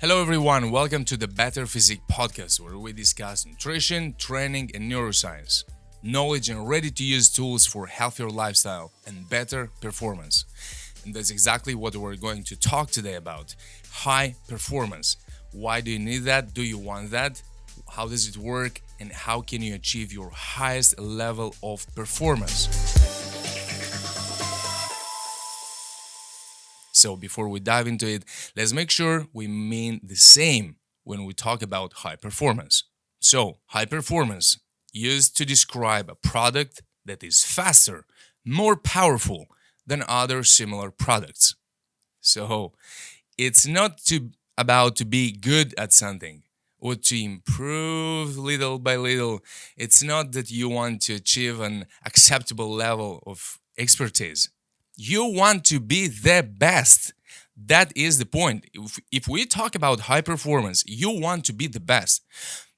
Hello, everyone. Welcome to the Better Physique podcast, where we discuss nutrition, training, and neuroscience, knowledge, and ready to use tools for healthier lifestyle and better performance. And that's exactly what we're going to talk today about: high performance. Why do you need that? Do you want that? How does it work? And how can you achieve your highest level of performance? So before we dive into it, let's make sure we mean the same when we talk about high performance. So, high performance used to describe a product that is faster, more powerful than other similar products. So, it's not about to be good at something or to improve little by little. It's not that you want to achieve an acceptable level of expertise. You want to be the best. That is the point. If we talk about high performance, you want to be the best.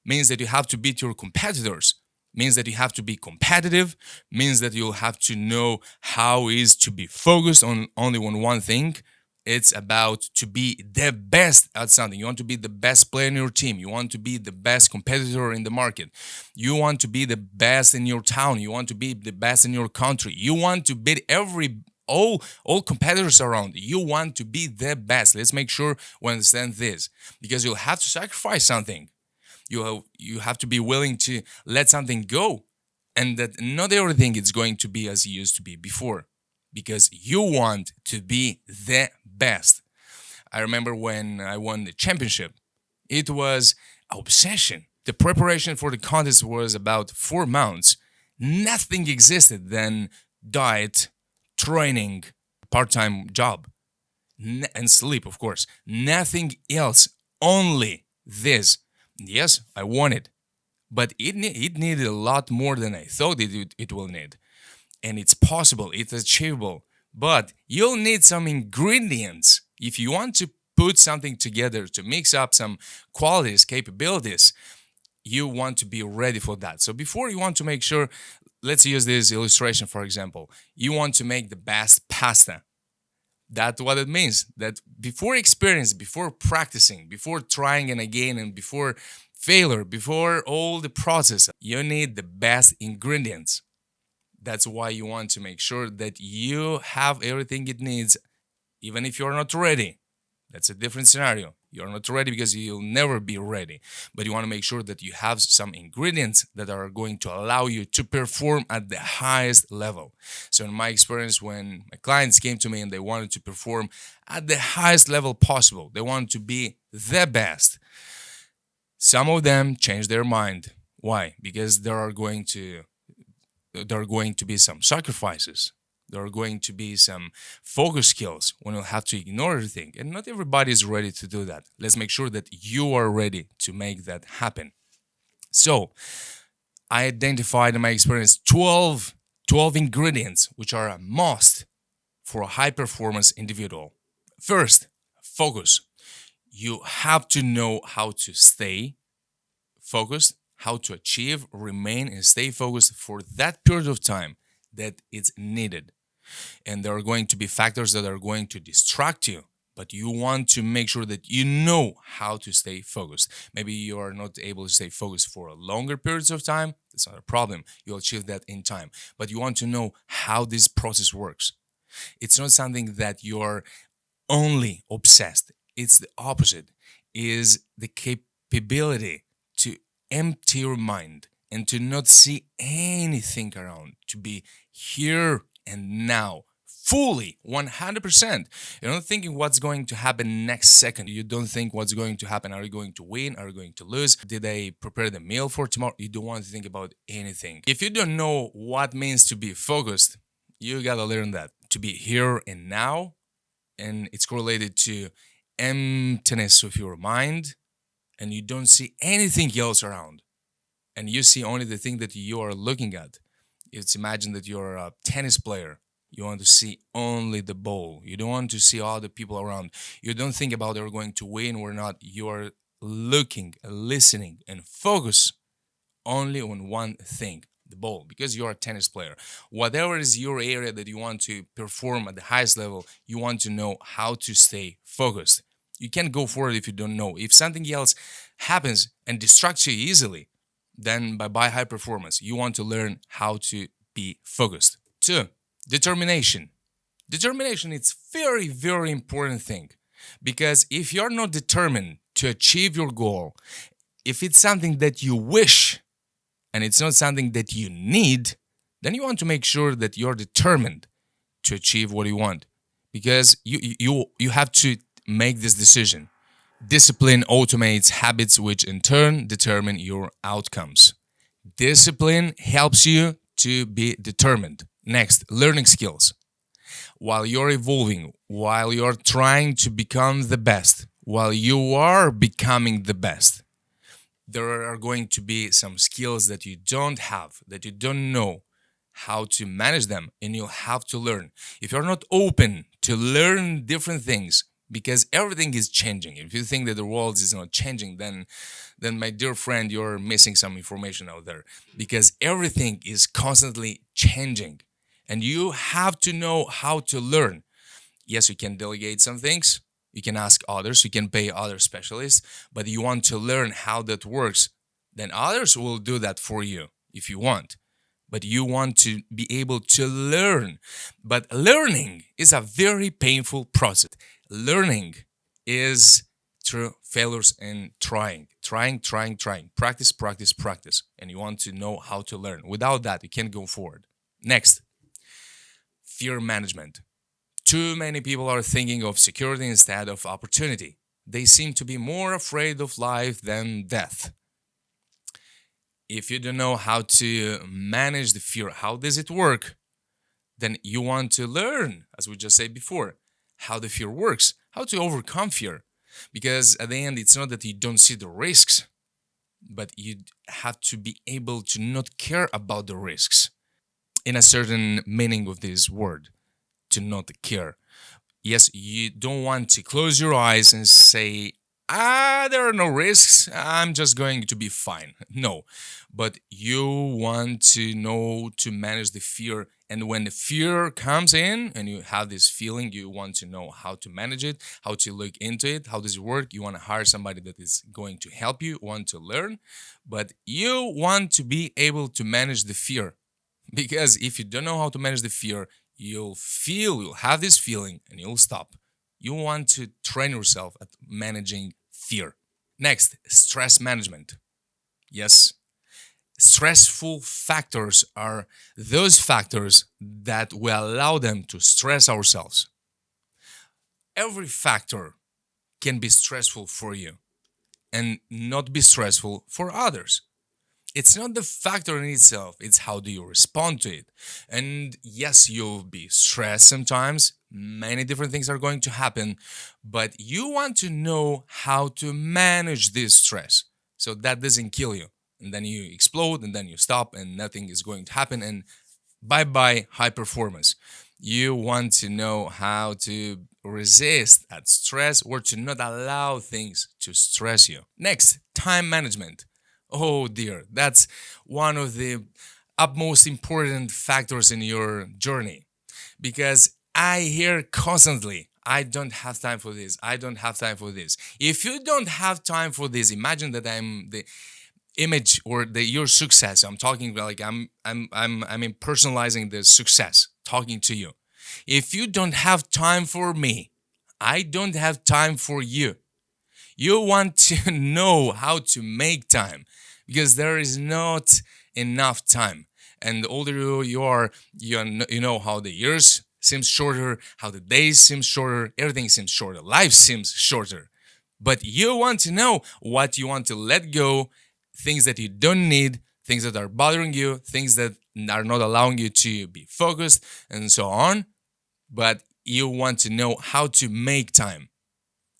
Means that you have to beat your competitors. Means that you have to be competitive. Means that you'll have to know how it is to be focused on only on one thing. It's about to be the best at something. You want to be the best player in your team. You want to be the best competitor in the market. You want to be the best in your town. You want to be the best in your country. You want to beat all competitors around. You want to be the best. Let's make sure we understand this, because you'll have to sacrifice something. You have to be willing to let something go, and that not everything is going to be as it used to be before, because you want to be the best. I remember when I won the championship, it was an obsession. The preparation for the contest was about 4 months. Nothing existed than diet, training, part-time job, and sleep, of course. Nothing else, only this. Yes, I won it, but it needed a lot more than I thought it will need. And it's possible, it's achievable, but you'll need some ingredients. If you want to put something together, to mix up some qualities, capabilities, you want to be ready for that. So before, you want to make sure, let's use this illustration, for example. You want to make the best pasta. That's what it means. That before experience, before practicing, before trying and again, and before failure, before all the process, you need the best ingredients. That's why you want to make sure that you have everything it needs, even if you're not ready. That's a different scenario. You're not ready because you'll never be ready. But you want to make sure that you have some ingredients that are going to allow you to perform at the highest level. So in my experience, when my clients came to me and they wanted to perform at the highest level possible, they wanted to be the best. Some of them changed their mind. Why? Because there are going to be some sacrifices. There are going to be some focus skills when you'll have to ignore everything. And not everybody is ready to do that. Let's make sure that you are ready to make that happen. So, I identified in my experience 12 ingredients which are a must for a high performance individual. First, focus. You have to know how to stay focused, how to achieve, remain, and stay focused for that period of time that is needed. And there are going to be factors that are going to distract you, but you want to make sure that you know how to stay focused. Maybe you are not able to stay focused for a longer periods of time. That's not a problem. You'll achieve that in time. But you want to know how this process works. It's not something that you're only obsessed. It's the opposite. Is the capability to empty your mind and to not see anything around, to be here and now, fully, 100%. You're not thinking what's going to happen next second. You don't think what's going to happen. Are you going to win? Are you going to lose? Did I prepare the meal for tomorrow? You don't want to think about anything. If you don't know what means to be focused, you gotta learn that. To be here and now, and it's correlated to emptiness of your mind, and you don't see anything else around. And you see only the thing that you are looking at. It's imagine that you're a tennis player. You want to see only the ball. You don't want to see all the people around. You don't think about they're going to win or not. You are looking, listening, and focus only on one thing, the ball, because you're a tennis player. Whatever is your area that you want to perform at the highest level, you want to know how to stay focused. You can't go forward if you don't know. If something else happens and distracts you easily, then bye bye high performance. You want to learn how to be focused. Two, determination. Determination is very, very important thing, because if you're not determined to achieve your goal, if it's something that you wish and it's not something that you need, then you want to make sure that you're determined to achieve what you want, because you have to make this decision. Discipline automates habits, which in turn determine your outcomes. Discipline helps you to be determined. Next, learning skills. While you're evolving, while you're trying to become the best, while you are becoming the best, there are going to be some skills that you don't have, that you don't know how to manage them, and you'll have to learn. If you're not open to learn different things, because everything is changing. If you think that the world is not changing, then my dear friend, you're missing some information out there, because everything is constantly changing, and you have to know how to learn. Yes, you can delegate some things, you can ask others, you can pay other specialists, but you want to learn how that works, then others will do that for you if you want. But you want to be able to learn. But learning is a very painful process. Learning is through failures and trying. Practice, practice, practice. And you want to know how to learn. Without that, you can't go forward. Next, fear management. Too many people are thinking of security instead of opportunity. They seem to be more afraid of life than death. If you don't know how to manage the fear, how does it work? Then you want to learn, as we just said before, how the fear works, how to overcome fear. Because at the end, it's not that you don't see the risks, but you have to be able to not care about the risks, in a certain meaning of this word, to not care. Yes, you don't want to close your eyes and say, there are no risks, I'm just going to be fine. No, but you want to know to manage the fear. And when the fear comes in and you have this feeling, you want to know how to manage it, how to look into it, how does it work. You want to hire somebody that is going to help you, want to learn, but you want to be able to manage the fear. Because if you don't know how to manage the fear, you'll have this feeling and you'll stop. You want to train yourself at managing fear. Next, stress management. Yes, stressful factors are those factors that will allow them to stress ourselves. Every factor can be stressful for you and not be stressful for others. It's not the factor in itself, it's how do you respond to it. And yes, you'll be stressed sometimes. Many different things are going to happen, but you want to know how to manage this stress so that doesn't kill you. And then you explode and then you stop and nothing is going to happen, and bye bye high performance. You want to know how to resist that stress or to not allow things to stress you. Next, time management. Oh dear, that's one of the utmost important factors in your journey, because I hear constantly, I don't have time for this. I don't have time for this. If you don't have time for this, imagine that I'm the image or your success. I'm talking like I'm impersonalizing the success, talking to you. If you don't have time for me, I don't have time for you. You want to know how to make time, because there is not enough time. And the older you are, you know how the years seems shorter, how the days seem shorter, everything seems shorter, life seems shorter. But you want to know what you want to let go, things that you don't need, things that are bothering you, things that are not allowing you to be focused, and so on. But you want to know how to make time.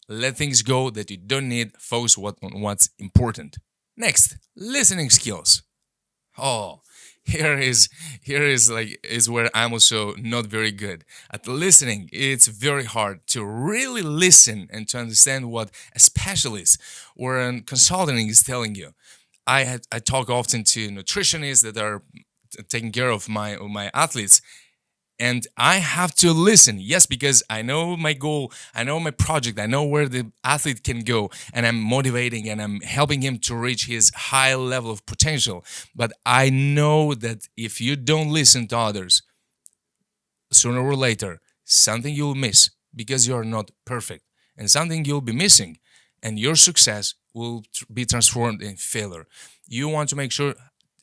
Let things go that you don't need, focus on what's important. Next, listening skills. Oh, here is where I'm also not very good at listening. It's very hard to really listen and to understand what a specialist or a consultant is telling you. I talk often to nutritionists that are taking care of my athletes, And I have to listen. Yes, because I know my goal, I know my project, I know where the athlete can go, and I'm motivating and I'm helping him to reach his high level of potential. But I know that if you don't listen to others, sooner or later, something you'll miss because you're not perfect, and something you'll be missing, and your success will be transformed in failure. You want to make sure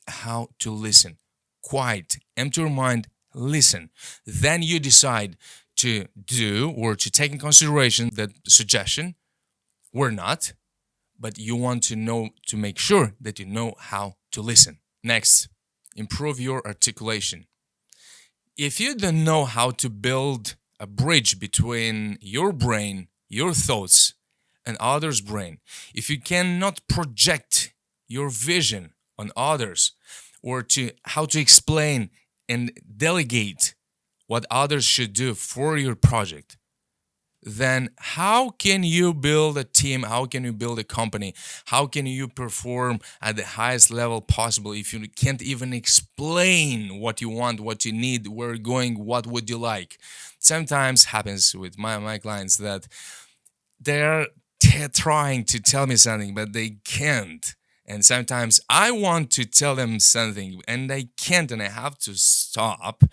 how to listen. Quiet, empty your mind, listen. Then you decide to do or to take in consideration that suggestion or not, but you want to know to make sure that you know how to listen. Next, improve your articulation. If you don't know how to build a bridge between your brain, your thoughts, and others' brain, if you cannot project your vision on others, or to how to explain and delegate what others should do for your project, then how can you build a team? How can you build a company? How can you perform at the highest level possible if you can't even explain what you want, what you need, where you're going, what would you like? Sometimes happens with my clients that they're trying to tell me something, but they can't. And sometimes I want to tell them something and I can't, and I have to stop,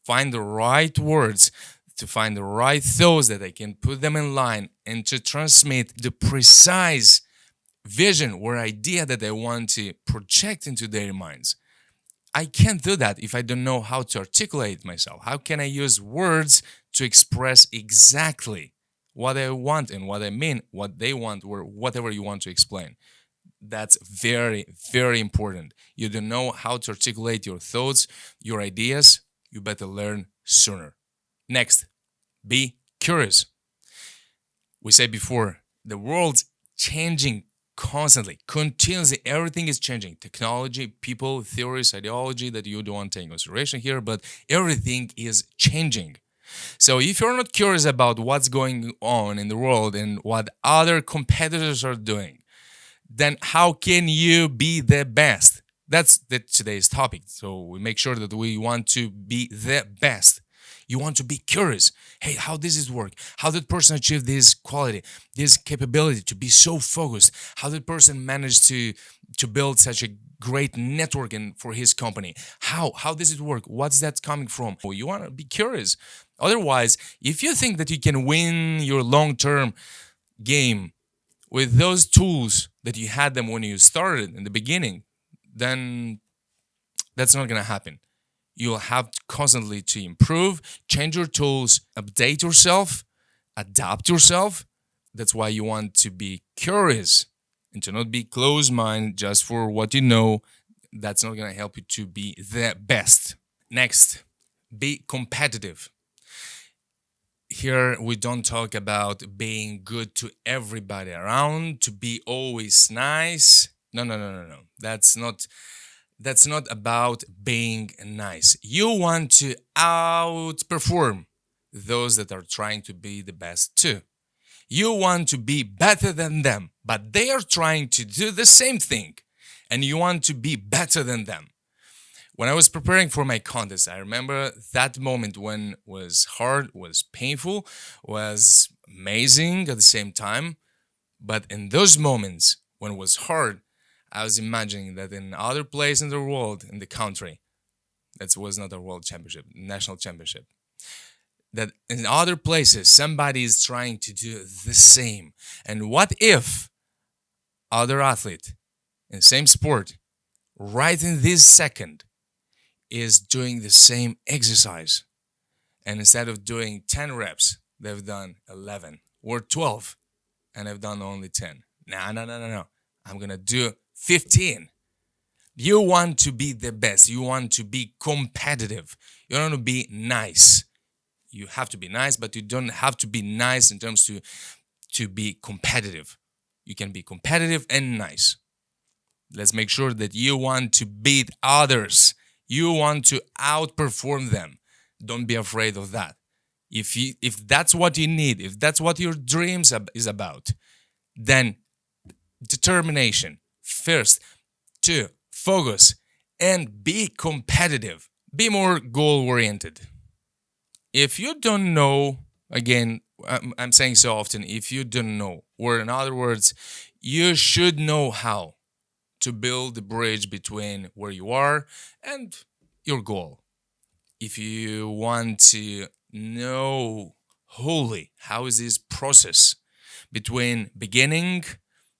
find the right words, to find the right thoughts that I can put them in line and to transmit the precise vision or idea that I want to project into their minds. I can't do that if I don't know how to articulate myself. How can I use words to express exactly what I want and what I mean, what they want, or whatever you want to explain? That's very, very important. You don't know how to articulate your thoughts, your ideas, you better learn sooner. Next, be curious. We said before, the world's changing constantly, continuously. Everything is changing. Technology, people, theories, ideology that you don't want to take in consideration here, but everything is changing. So if you're not curious about what's going on in the world and what other competitors are doing, then how can you be the best? That's today's topic. So we make sure that we want to be the best. You want to be curious. Hey, how does this work? How did person achieve this quality, this capability to be so focused? How did person manage to build such a great network for his company? How does it work? What's that coming from? Well, you want to be curious. Otherwise, if you think that you can win your long-term game with those tools that you had them when you started in the beginning, then that's not going to happen. You'll have constantly to improve, change your tools, update yourself, adapt yourself. That's why you want to be curious and to not be closed-minded just for what you know. That's not going to help you to be the best. Next, be competitive. Here we don't talk about being good to everybody around, to be always nice. No. That's not about being nice. You want to outperform those that are trying to be the best too. You want to be better than them, but they are trying to do the same thing, and you want to be better than them. When I was preparing for my contest, I remember that moment when it was hard, was painful, was amazing at the same time. But in those moments when it was hard, I was imagining that in other place in the world, in the country, that was not a world championship, national championship, that in other places, somebody is trying to do the same. And what if other athlete in same sport, right in this second, is doing the same exercise, and instead of doing 10 reps, they've done 11 or 12, and I've done only 10. No. I'm gonna do 15. You want to be the best. You want to be competitive. You want to be nice. You have to be nice, but you don't have to be nice in terms to be competitive. You can be competitive and nice. Let's make sure that you want to beat others. You want to outperform them. Don't be afraid of that. If that's what you need, if that's what your dreams is about, then determination first, two, focus, and be competitive. Be more goal-oriented. If you don't know, again, I'm saying so often, if you don't know, or in other words, you should know how to build the bridge between where you are and your goal. If you want to know wholly how is this process between beginning,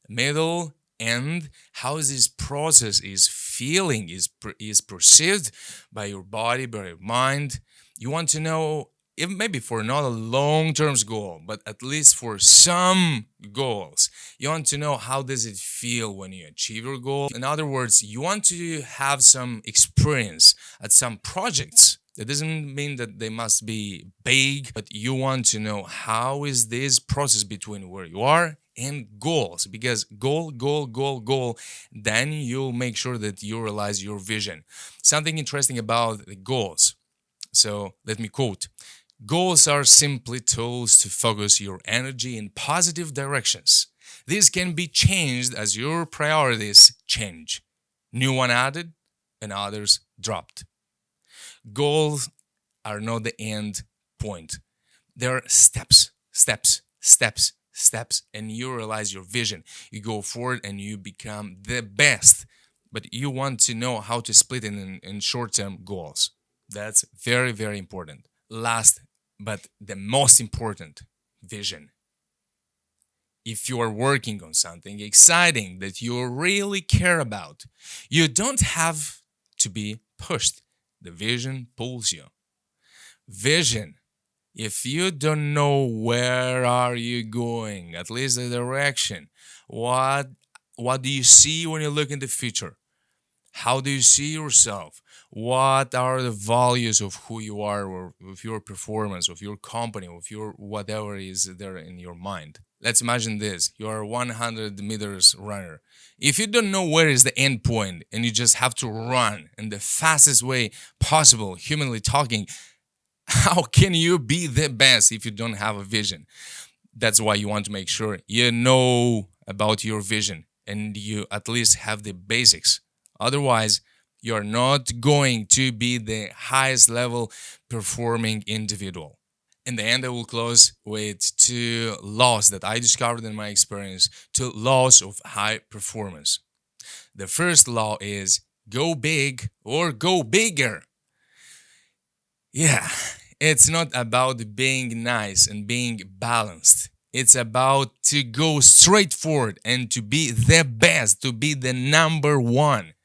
middle, end, how is this process is feeling, is perceived by your body, by your mind. You want to know, if maybe for not a long-term goal, but at least for some goals, you want to know how does it feel when you achieve your goal. In other words, you want to have some experience at some projects. That doesn't mean that they must be big, but you want to know how is this process between where you are and goals, because goal, then you'll make sure that you realize your vision. Something interesting about the goals. So let me quote: goals are simply tools to focus your energy in positive directions. These can be changed as your priorities change. New one added and others dropped. Goals are not the end point. They're steps, and you realize your vision. You go forward and you become the best. But you want to know how to split it in short term goals. That's very, very important. Last, but the most important, vision. If you are working on something exciting that you really care about, you don't have to be pushed. The vision pulls you. Vision. If you don't know where are you going, at least the direction, what do you see when you look in the future? How do you see yourself? What are the values of who you are, or of your performance, of your company, of your whatever is there in your mind? Let's imagine this. You are a 100 meters runner. If you don't know where is the end point and you just have to run in the fastest way possible, humanly talking, how can you be the best if you don't have a vision? That's why you want to make sure you know about your vision and you at least have the basics. Otherwise, you're not going to be the highest level performing individual. In the end, I will close with two laws that I discovered in my experience, two laws of high performance. The first law is go big or go bigger. Yeah, it's not about being nice and being balanced. It's about to go straight forward and to be the best, to be the number one.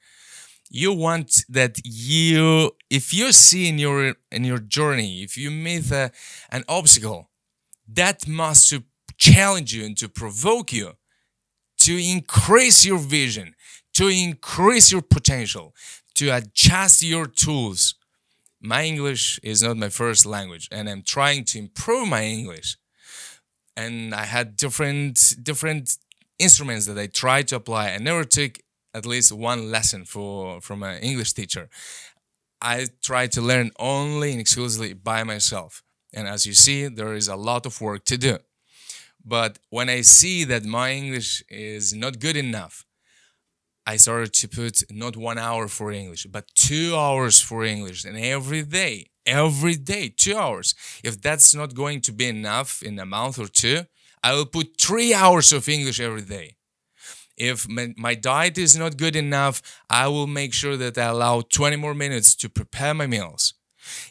You want that you, if you see in your journey, if you meet an obstacle, that must to challenge you and to provoke you to increase your vision, to increase your potential, to adjust your tools. My English is not my first language, and I'm trying to improve my English. And I had different instruments that I tried to apply. I never took at least one lesson from an English teacher. I tried to learn only and exclusively by myself. And as you see, there is a lot of work to do. But when I see that my English is not good enough, I started to put not 1 hour for English, but 2 hours for English. And every day, 2 hours. If that's not going to be enough in a month or two, I will put 3 hours of English every day. If my diet is not good enough, I will make sure that I allow 20 more minutes to prepare my meals.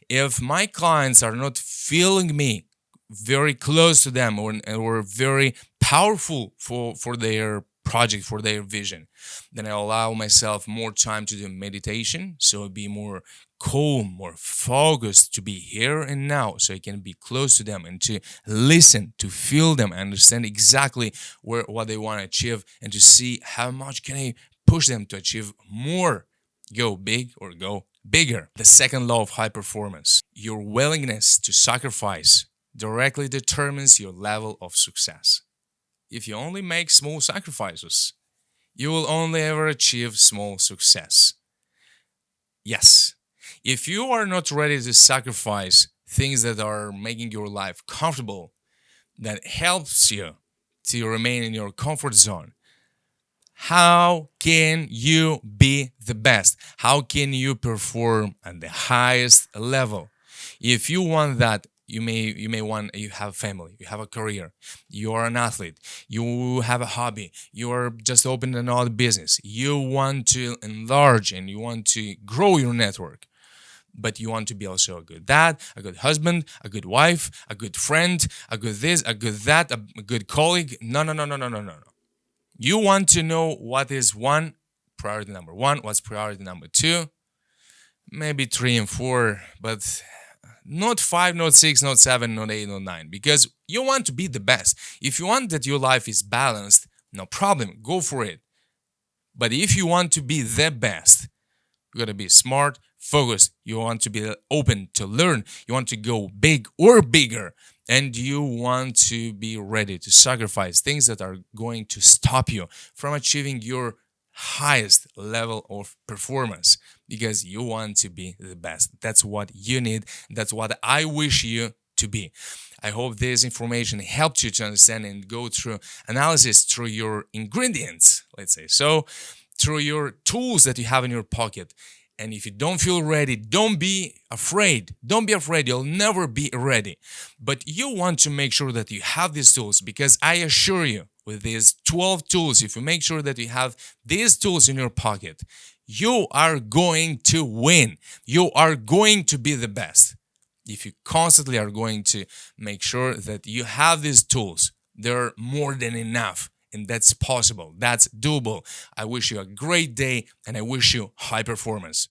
If my clients are not feeling me very close to them, or very powerful for their project, for their vision, then I allow myself more time to do meditation, so be more calm, more focused, to be here and now, so I can be close to them and to listen, to feel them, understand exactly what they want to achieve, and to see how much can I push them to achieve more. Go big or go bigger. The second law of high performance: your willingness to sacrifice directly determines your level of success. If you only make small sacrifices, you will only ever achieve small success. Yes, if you are not ready to sacrifice things that are making your life comfortable, that helps you to remain in your comfort zone, how can you be the best? How can you perform at the highest level? If you want that, you have a family, you have a career, you are an athlete, you have a hobby, you are just opening another business, you want to enlarge and you want to grow your network, but you want to be also a good dad, a good husband, a good wife, a good friend, a good this, a good that, a good colleague. No, no, no, no, no, no, no, no. You want to know what is priority number one, what's priority number two, maybe three and four, but not five, not six, not seven, not eight, not nine, because you want to be the best. If you want that your life is balanced, no problem, go for it. But if you want to be the best, you gotta be smart, focused. You want to be open to learn. You want to go big or bigger. And you want to be ready to sacrifice things that are going to stop you from achieving your highest level of performance because you want to be the best. That's what you need. That's what I wish you to be. I hope this information helped you to understand and go through analysis through your ingredients, let's say so, through your tools that you have in your pocket. And if you don't feel ready, don't be afraid. Don't be afraid. You'll never be ready. But you want to make sure that you have these tools because I assure you, with these 12 tools, if you make sure that you have these tools in your pocket, you are going to win. You are going to be the best. If you constantly are going to make sure that you have these tools, they're more than enough. And that's possible. That's doable. I wish you a great day and I wish you high performance.